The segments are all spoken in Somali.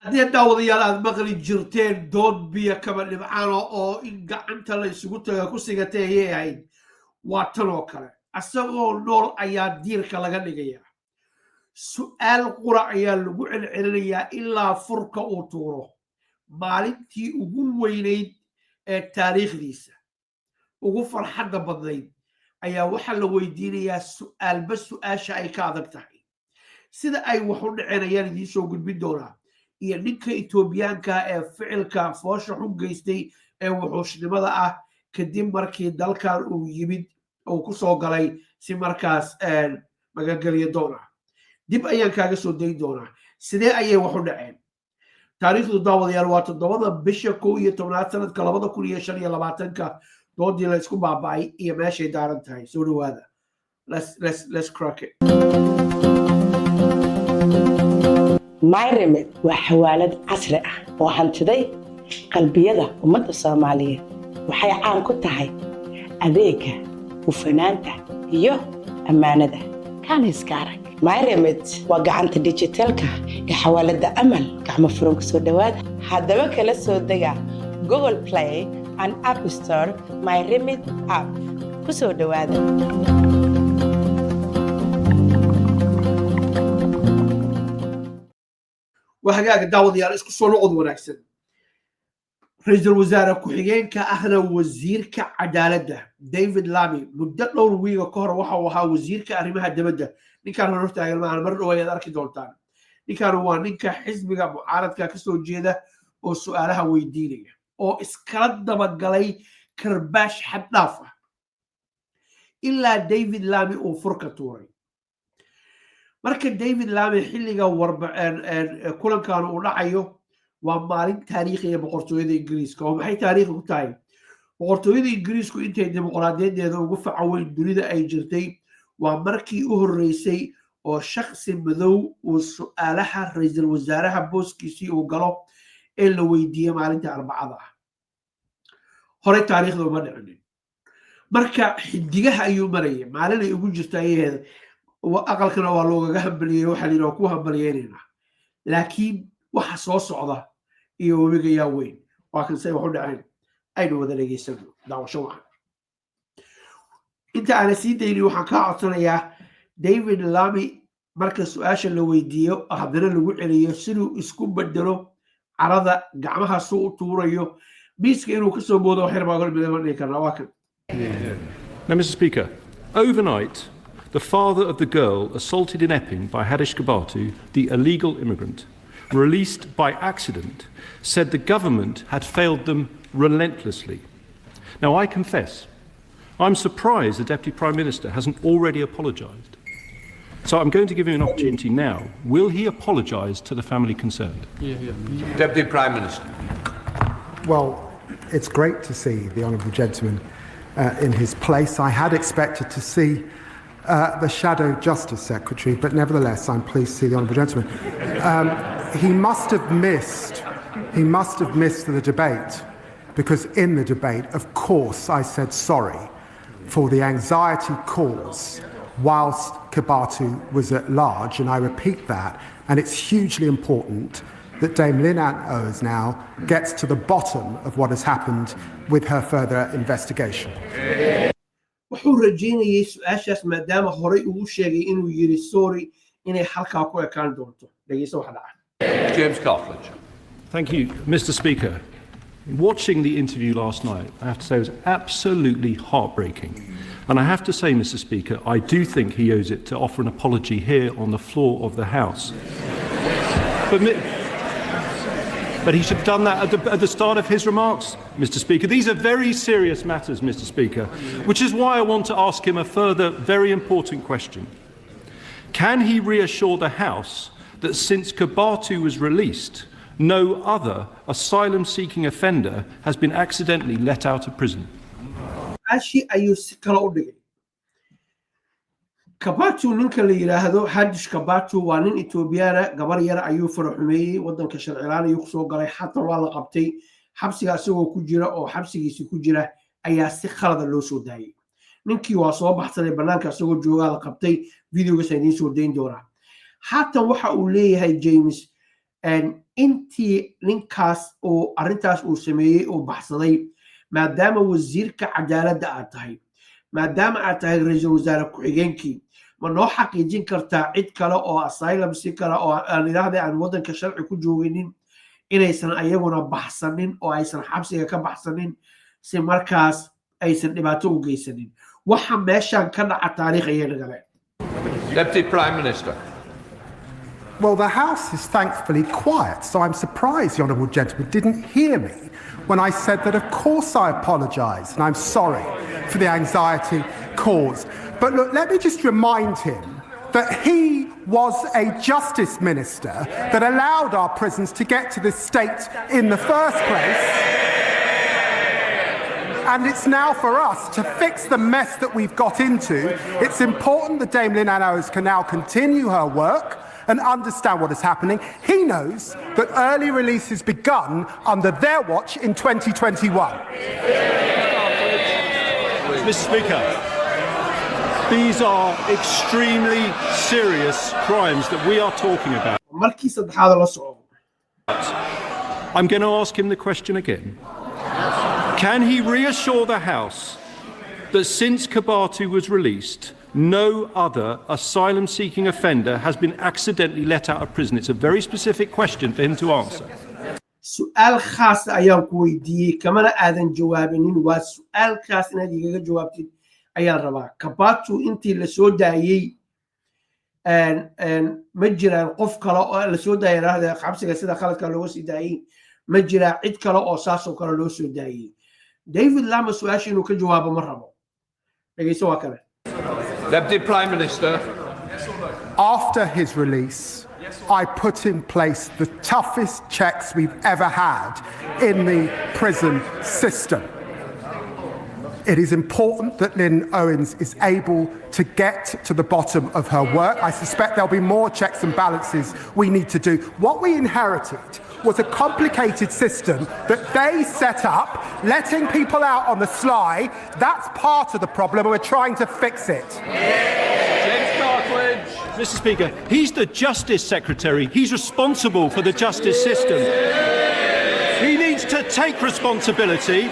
haddii daawadayaal aad maqli jirteen dood biyo kaba dhibcaano oo in gacanta la isugu taga ku sigatay ayay ahayd waa tan oo kale asagoo nool ayaa diirka laga dhigaya su'aal qura ayaa lagu celcelinayaa ilaa furka uu tuuro maalintii ugu weynayd ee taariikhdiisa ugu farxadda badnayd ayaa waxaa la weydiinayaa su'aalba su'aasha ay ka adag tahay sida ay wax u dhaceynayaan idiin soo gudbin doonaa iyo ninka Itoobiyaanka ee ficilka foosha xun geystay ee wuxuushnimada ah kadib markii dalkan uu yimid oo ku soo galay si markaas magagaliya doona dib ayaan kaaga soo dayn doonaa sidee ayay wax u dhaceen taariikhdu daawadayaal waa 7 bisha 11 sanadka 2025 doodii la isku baaba'ay iyo meeshay daaran tahay soo dhawaada let's crack it mayoral waa xawaalad casri ah oo hantiday qalbiyada ummadda Soomaaliyeed waxay caan ku tahay adeegga hufanaanta iyo ammaanada kan iskaarak mayoral waa gacanta digitalka ee xawaalada amal gacmo furan ku soo dhawaada haddaba kala soo daga Google Play and App Store mayoral app ku soo dhawaada وحقاق داود يا اسكو سو نقد وناكسن رئيس الوزراء ku-xigeenka ahna wasiirka cadaaladda David Lammy muddo dhowr wiiga ka hor waxa uu ahaa wasiirka arrimaha dibadda ninkan horta ay mar dhow ay arki doontaan ninkan waa ninka xisbiga mucaaradka ka soo jeeda oo su'aalaha weydiinaya oo iskala daba galay karbaash xad dhaaf ah ilaa David Lammy uu furka tuuray marka David Lammy xilliga kulankan uu dhacayo waa maalin taariikhi boqortooyada Ingiriiska oo maxay taariikh u tahay boqortooyada Ingiriisku intay dimuqraadiyadeeda ugu facaweyn dunida ay jirtay waa markii u horeysay oo shakhsi madow uu su'aalaha ra'iisul wasaaraha booskiisii uu galo ee la weydiiyay maalinta Arbacada hore taariikhda uma dhicin marka xidigaha ayuu marayay maalin ay ugu jirtay aqalkana waa loogaga hambaliyay waxa la ku hambalyeynayna laakiin waxa soo socda iyo wabiga yaa weyn waa kan say wax u dhaceen aynu wada dhageysano daawasho wacan inta aan sii daynay waxaan ka codsanayaa David Lammy marka su'aasha la weydiiyo haddana lagu celiyo siduu isku bedelo carada gacmaha soo u tuurayo miiska inuu ka soo boodo waxyar baa galbeed ma karnaa waa kan Now, Mr. Speaker, overnight the father of the girl assaulted in Epping by Hadish Kabatu, the illegal immigrant, released by accident, said the government had failed them relentlessly. Now, I confess, I'm surprised the Deputy Prime Minister hasn't already apologised. So I'm going to give him an opportunity now. Will he apologise to the family concerned? Deputy Prime Minister. Well, it's great to see the honourable gentleman in his place. I had expected to see the Shadow Justice Secretary, but nevertheless, I'm pleased to see the honourable gentleman. He must have missed the debate, because in the debate, of course, I said sorry for the anxiety caused whilst Kabatu was at large, and I repeat that, and it's hugely important that Dame Lynn Owes now gets to the bottom of what has happened with her further investigation. wuxuu rajeynayay su'aashaas maadaama horey ugu sheegay inuu yiri sorry inay halkaa ku ekaan doonto dhageyso waxa dhacay James Cartledge. Thank you, Mr. Speaker. Watching the interview last night, I have to say it was absolutely heartbreaking. And I have to say, Mr. Speaker, I do think he owes it to offer an apology here on the floor of the House. But he should have done that at the start of his remarks, Mr. Speaker. These are very serious matters, Mr. Speaker, which is why I want to ask him a further very important question. Can he reassure the House that since Kabatu was released, no other asylum-seeking offender has been accidentally let out of prison? Kabatu ninka la yiraahdo Hadish Kabatu waa nin Itoobiyana gabar yar ayuu faraxumeeyay wadanka sharcilaan ayuu soo galay xataa waa la qabtay xabsiga asagoo ku jira oo xabsigiisa ku jira ayaa si khalad loo soo daayay ninkii waa soo baxsaday banaanka asagoo jooga la qabtay videoga sayniin soo deyn doona hatta waxa uu leeyahay James intii ninkaas oo arrintaas uu sameeyey oo baxsaday maadaama wasiirka cadaaladda aad tahay maadaama aad tahay ra'iisul wasaare ku-xigeenkii ma noo xaqiijin kartaa cid kale oo asylum si kale oo aan idhaahday aan waddanka sharci ku jooginin inaysan ayaguna baxsanin oo aysan xabsiga ka baxsanin si markaas aysan dhibaato u geysanin waxa meeshaan ka dhaca taariikh ayay nagale Deputy Prime Minister. Well, the House is thankfully quiet, so I'm surprised the Honourable Gentleman didn't hear me when I said that, of course, I apologise and I'm sorry for the anxiety caused. But look, let me just remind him that he was a justice minister that allowed our prisons to get to this state in the first place. And it's now for us to fix the mess that we've got into. It's important that Dame Lynn Annals can now continue her work and understand what is happening. He knows that early release has begun under their watch in 2021. Mr. Speaker, these are extremely serious crimes that we are talking about. markii saddexaad la socdo I'm going to ask him the question again. Can he reassure the House that since Kabatu was released, no other asylum-seeking offender has been accidentally let out of prison? It's a very specific question for him to answer. su'aal khaas ayaan ku weydiiyey kamana aadan jawaabinin waa su'aalkaas inaad igaga jawaabtid ayaan rabaa Kabatu intii la soo daayay ma jiraan qof kale oo la soo daayay raahda xabsiga sida khaladka looga sii daayay ma jiraa cid kale oo saas oo kale loo soo daayay David Lamb su'aasha inuu ka jawaabo ma rabo dhageyso waa kale Deputy Prime Minister. After his release, I put in place the toughest checks we've ever had in the prison system. It is important that Lynn Owens is able to get to the bottom of her work. I suspect there'll be more checks and balances we need to do. What we inherited was a complicated system that they set up, letting people out on the sly. That's part of the problem, and we're trying to fix it. Mr. Speaker, he's the Justice Secretary. He's responsible for the justice system. He needs to take responsibility,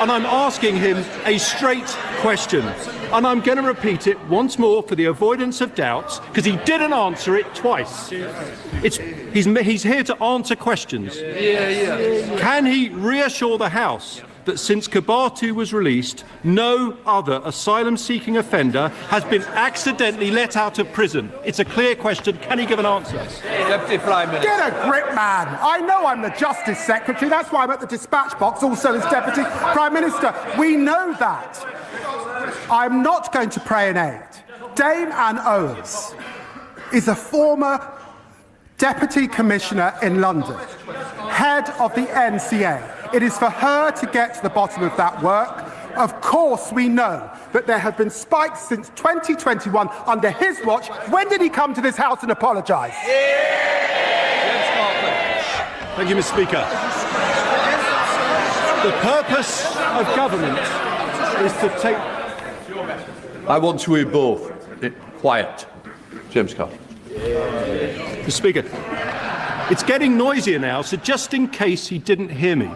and I'm asking him a straight question. And I'm going to repeat it once more for the avoidance of doubt, because he didn't answer it twice. He's here to answer questions. Can he reassure the House that since Kabatu was released, no other asylum-seeking offender has been accidentally let out of prison? It's a clear question. Can he give an answer? Deputy Prime Minister. Get a grip, man. I know I'm the Justice Secretary. That's why I'm at the dispatch box, also as Deputy Prime Minister. We know that. I'm not going to pray an aid. Dame Anne Owens is a former Deputy Commissioner in London, head of the NCA. It is for her to get to the bottom of that work. Of course, we know that there have been spikes since 2021 under his watch. When did he come to this House and apologise? Thank you, Mr. Speaker. The purpose of government is to take... I want to hear both. Quiet. James Carter. Mr. Speaker, it's getting noisier now, so just in case he didn't hear me.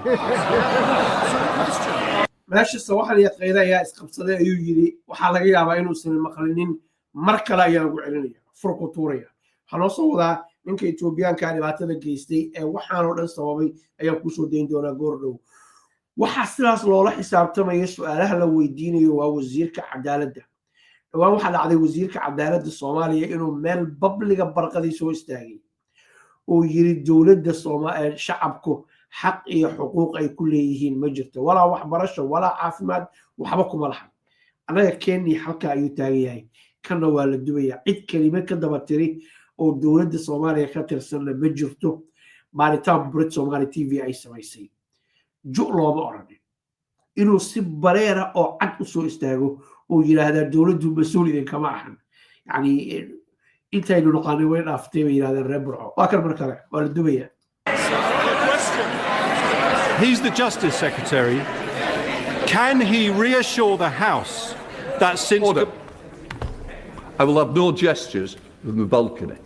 meesha sawaxan iyo qeyda ayaa isqabsaday ayuu yiri waxa laga yaabaa inuu san maqlinin mar kale ayaa lagu celinaya furku tuuraya waxaan oo soo wadaa ninka Etoobiyaanka dhibaatada geystay ee waxaan oo dhan sababay ayaa ku soo deyn doona goordhow waxa sidaas loola xisaabtamay su'aalaha la weydiinayo waa wasiirka cadaaladda dhawaan waxa dhacday wasiirka cadaaladda Soomaaliya inuu meel babliga barqadii soo istaagay oo yiri dawladda Soomaaliya shacabku حق iyo xuquuq ay ku leeyihiin ma jirto wala wax barasho wala caafimaad waxba kuma lahan anaga keenni halka ayuu taagayahay kana waa la dubaya cid kelime ka daba tiri oo dawladda Soomaaliya ka tirsan ma jirto baaritaan Brit Somali TV ay samaysay looma oran inuu si bareera oo cad u soo istaago oo yiraahdo dawladdu mas'uul idin kama ahan yani intaynu noqonay way dhaaftay way yiraahdeen reer Burco waa kan markale waa la dubaya He's the Justice Secretary. Can he reassure the House that since... Order. I will have no gestures from the balcony.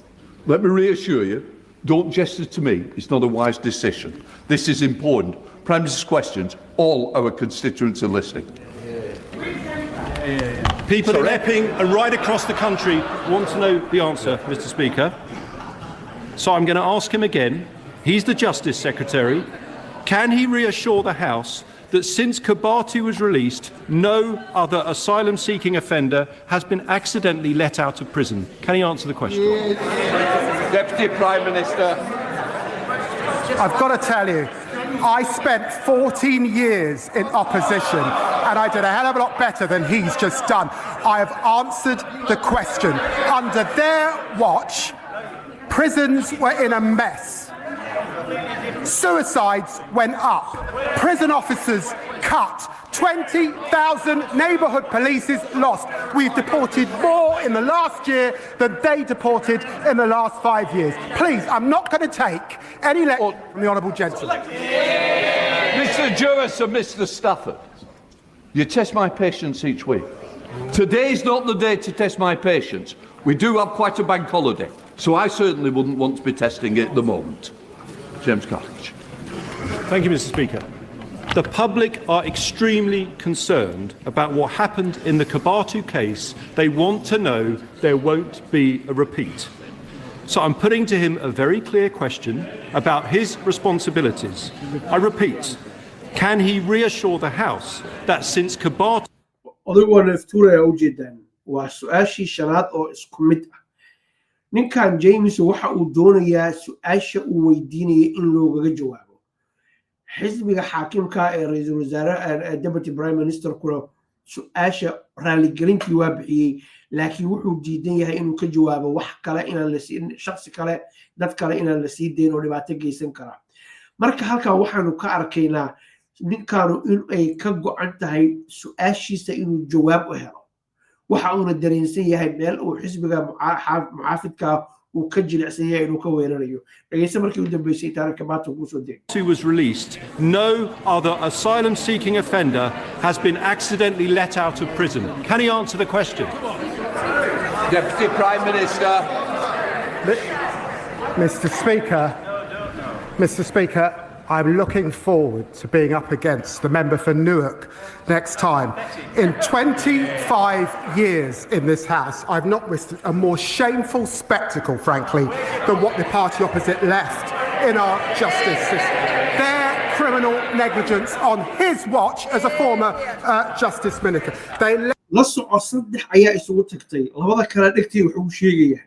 Let me reassure you Don't gesture to me. It's not a wise decision. This is important. Prime Minister's questions, all our constituents are listening. People in Epping and right across the country want to know the answer, Mr. Speaker. So I'm going to ask him again. He's the Justice Secretary. Can he reassure the House that since Kibatu was released, no other asylum-seeking offender has been accidentally let out of prison? Can he answer the question? Deputy Prime Minister. I've got to tell you, I spent 14 years in opposition and I did a hell of a lot better than he's just done. I have answered the question. Under their watch, prisons were in a mess. Suicides went up. Prison officers cut. 20,000 neighbourhood polices lost. We've deported more in the last year than they deported in the last 5 years. Please, I'm not going to take any lecture from the honourable gentleman. Mr. Juris and Mr. Stafford, you test my patience each week. Today's not the day to test my patience. We do have quite a bank holiday, so I certainly wouldn't want to be testing it at the moment. James Cartledge. Thank you, Mr. Speaker. The public are extremely concerned about what happened in the Kibatu case. They want to know there won't be a repeat. So I'm putting to him a very clear question about his responsibilities. I repeat, can he reassure the House that since Kibatu... odaygu naftuuraya u jeedaan waa su-aashii shanaad oo isku mid ah. ninkan James waxa uu doonayaa su-aasha uu weydiinaya in loogaga jawaabo. xisbiga xaakimka ee ra'iisul wasaare deputy prime minister kuna su-aasha raaligelintii waa bixiyey laakiin wuxuu diidan yahay inuu ka jawaabo wax kale inaan la siin shakhsi kale dad kale inaan la sii deyn oo dhibaato geysan kara. marka halkan waxaanu ka arkaynaa ninkaanu in ay ka go'an tahay su-aashiisa inuu jawaab u helo. waxa uuna dareensan yahay meel uu xisbiga mucaafidka uu ka jilicsan yahay inuu ka weerarayo. dhageysta markii u dambeysay taariikh Kibatu ku soo degay. Who was released, no other asylum-seeking offender has been accidentally let out of prison. Can he answer the question? Deputy Prime Minister. Mr. Speaker, I'm looking forward to being up against the member for Newark next time. In 25 years in this House, I've not witnessed a more shameful spectacle, frankly, than what the party opposite left in our justice system. Their criminal negligence on his watch as a former justice minister. la soco saddex ayaa isugu tagtay labada kala dhigtay wuxuu sheegayaa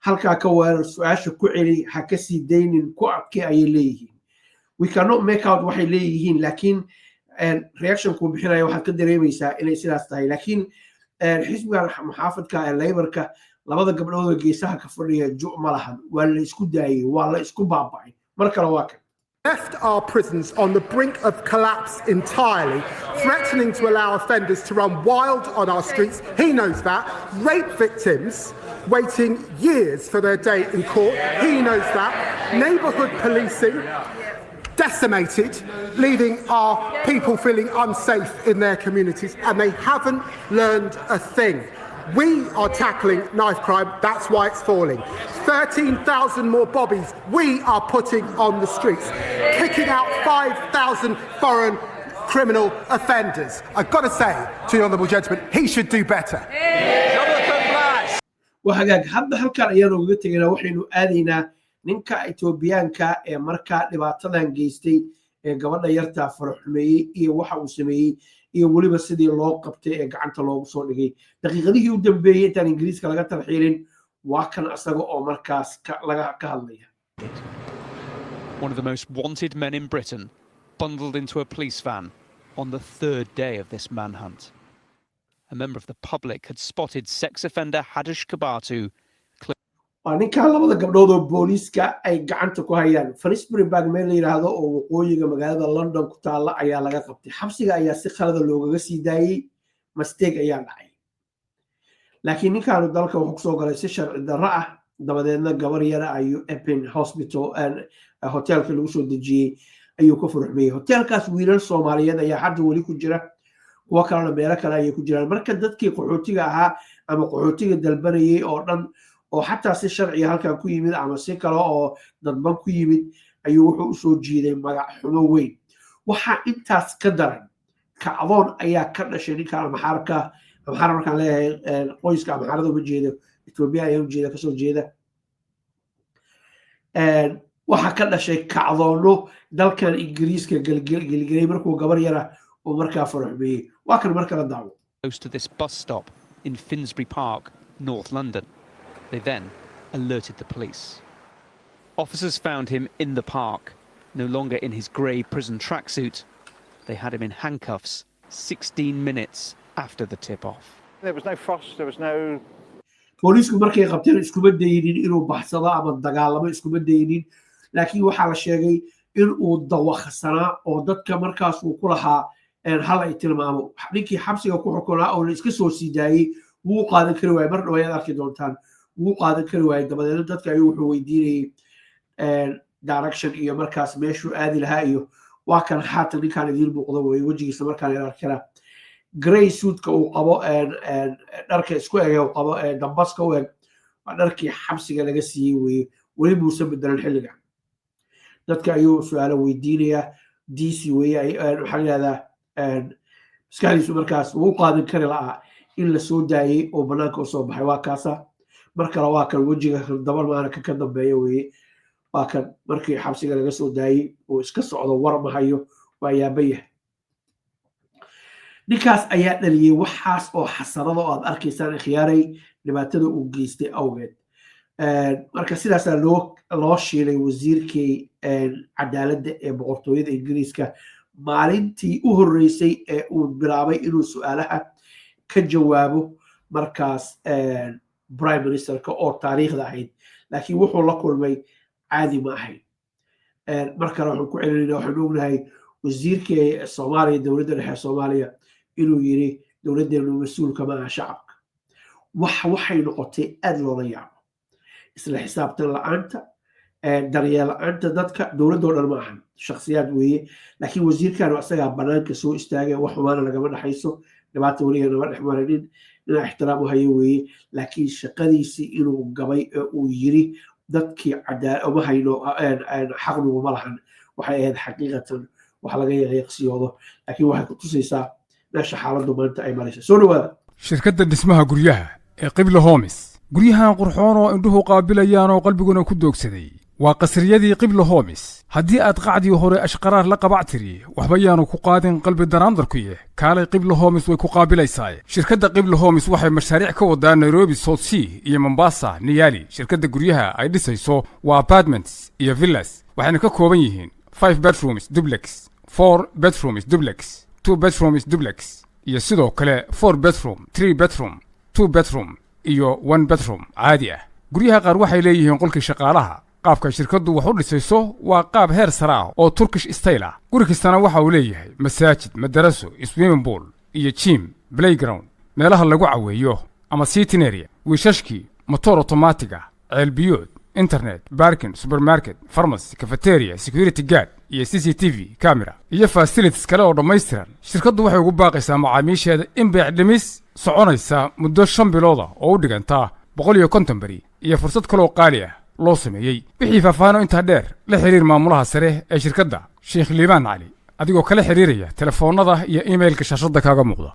halka ka weerar su-aasha ku celi ha ka sii deynin ku adkay ay leeyihiin. We cannot make out waxay leeyihiin laakiin reaction ku bixinaya waxa ka dareemaysaa inay sidaas tahay laakiin xisbiga muxaafadka ee Labourka labada gabdhood oo geesaha ka fadhiya juuc ma lahan waa la isku daayay waa la isku baabacay mar kale waa kan left our prisons on the brink of collapse entirely, threatening to allow offenders to run wild on our streets. He knows that. Rape victims waiting years for their day in court. He knows that. Neighbourhood policing decimated, leaving our people feeling unsafe in their communities, and they haven't learned a thing. We are tackling knife crime, that's why it's falling. 13,000 more bobbies we are putting on the streets, kicking out 5,000 foreign criminal offenders. I've got to say to the honourable gentleman, he should do better. وحقاق hadda halkan ayaanu uga tegaynaa waxaynu aadaynaa ninka Etoobiyaanka ee markaa dhibaatadan geystay ee gabadha yarta faraxumeeyay iyo waxa uu sameeyay iyo waliba sidii loo qabtay ee gacanta loogu soo dhigay daqiiqadihii u dambeeyay intaan Ingiriiska laga tarxiilin waa kan asaga oo markaas laga ka hadlaya. One of the most wanted men in Britain bundled into a police van on the third day of this manhunt. A member of the public had spotted sex offender Hayaay Kibatu. ninka labada gabdhood oo booliska ay gacanta ku hayaan Finsbury meel la yiraahdo oo waqooyiga magaalada London ku taala ayaa laga qabtay. xabsiga ayaa si khalad loogaga sii daayay mistake ayaa dhacay. laakiin ninkan dalka wuxuu soo galay si sharci darro ah dabadeedna gabar yar ayuu Epping Hospital hotelka lagu soo dejiyay ayuu ka furxmay. hotelkaas wiilal Soomaaliyeed ayaa hadda wali ku jira kuwa kalena meelo kale ay ku jiraan. marka dadkii qaxootiga ahaa ama qaxootiga dalbanayay oo dhan oo xataa si sharciya halkan ku yimid ama si kale oo dadban ku yimid ayuu wuxuu usoo jiiday magac xumo weyn waxaa intaas ka daran kacdoon ayaa ka dhashay ninkan maxaar markaan leeyahay qoyska maxaarada uma jeedo Ethiopia ayaa u jeeda kasoo jeeda waxaa ka dhashay kacdoono dalkan Ingiriiska gelgelay markuu gabar yara oo markaa faraxmeeyay waa kan marka la daawo close to this bus stop in Finsbury Park, North London. They then alerted the police. Officers found him in the park, no longer in his grey prison tracksuit. They had him in handcuffs 16 minutes after the tip-off. There was no frost, there was no... Poliisku markay qabteen iskuma daynin inuu baxsado ama dagaalamo iskuma daynin laakiin waxaa la sheegay in uu dawaqsanaa oo dadka markaas uu ku lahaa hal ay tilmaamo ninkii xabsiga ku xukunaa oo la iska soo sidaayay wuu qaadan kari waayay mar dhawaad arki doontaan wuu qaadan kari waayay dabadeedna dadka ayuu wuxuu weydiinayay direction iyo markaas meeshuu aadi lahaa iyo waa kan haatan ninkaan idiin muuqda weeye wejigiisa markaan arkana grey suitka uu qabo dharka isku eg uu qabo dambaska u eg waa dharkii xabsiga laga siiyey weeye weli muusan bedelan xilligan dadka ayuu su-aalo weydiinayaa DC weeye waxaa layihahdaa maskaxdiisu markaas wuu qaadan kari lahaa in la soo daayay oo banaanka u soo baxay waa kaasa mar kale waa kan wejiga dabar maana ka dambeeya weeye waa kan markii xabsiga laga soo daayay oo iska socdo war ma hayo waa yaabayah ninkaas ayaa dhaliyay waxaas oo xasarada oo aad arkaysaan khiyaaray dhibaatada uu geystay awgeed marka sidaasaa loo shiilay wasiirkii cadaaladda ee boqortooyada Ingiriiska maalintii u horreysay ee uu bilaabay inuu su'aalaha ka jawaabo markaas prime ministerka oo taariikhda ahayd laakiin wuxuu la kulmay caadi ma ahayn markale waxaan ku celinaynaa waxaan ognahay wasiirkii Soomaaliya dowladda dhexe Soomaaliya inuu yiri dowladdeenu mas'uulka ma aha shacabka waxay noqotay aad loola yaabo isla xisaabtan la'aanta daryeel la'aanta dadka dowladda oo dhan ma ahan shakhsiyaad weeye laakiin wasiirkan asagaa banaanka soo istaagay wax xumaana lagama dhaxayso dhibaata weliga nama dhex marinin inaa ixtiraam u hayo weeye laakiin shaqadiisii inuu gabay ee uu yiri dadkii uma hayno xaqnuguma lahan waxay ahayd xaqiiqatan wax laga yaqiiqsiyoodo laakiin waxay ku tusaysaa meesha xaaladdu maanta ay maraysa soo dhawaada shirkadda dhismaha guryaha ee qibla homes guryahan qurxoon oo indhuhu qaabilayaan oo qalbiguna ku doogsaday waa qasriyadii qibla homes haddii aad qacdii hore ashqaraar la qabac tiri waxba yaanu ku qaadin qalbi daraandarkuye kaalay qibla homes way ku qaabilaysaa shirkadda qibla homes waxay mashaariic ka wadaa Nairobi South Sea iyo Mombasa Niyali shirkadda guryaha ay dhisayso waa apartments iyo villas waxayna ka kooban yihiin 5 bedrooms duplex 4 bedrooms duplex 2 bedrooms duplex iyo sidoo kale 4 bedroom 3 bedroom 2 bedroom iyo 1 bedroom caadi ah guryaha qaar waxay leeyihiin qolkii shaqaalaha qaabka shirkaddu wax u dhisayso waa qaab heer sare ah oo Turkish style ah guri kastana waxa uu leeyahay masaajid madaraso swimming pool iyo gym playground meelaha lagu caweeyo ama sitting area wiishashkii motor automatic ah ceelbiyood internet parking supermarket pharmacy cafeteria security guard iyo CCTV camera iyo facilities kale oo dhammaystiran shirkaddu waxay ugu baaqaysaa macaamiisheeda in beec dhimis soconaysa muddo 5 bilood oo u dhiganta 150 bari iyo fursad kale oo qaali ah loo sameeyay wixii faahfaahin inta dheer la xiriir maamulaha sare ee shirkadda Sheikh Liban Ali adigoo kala xiriiraya telefoonada iyo emailka shaashada kaaga muuqda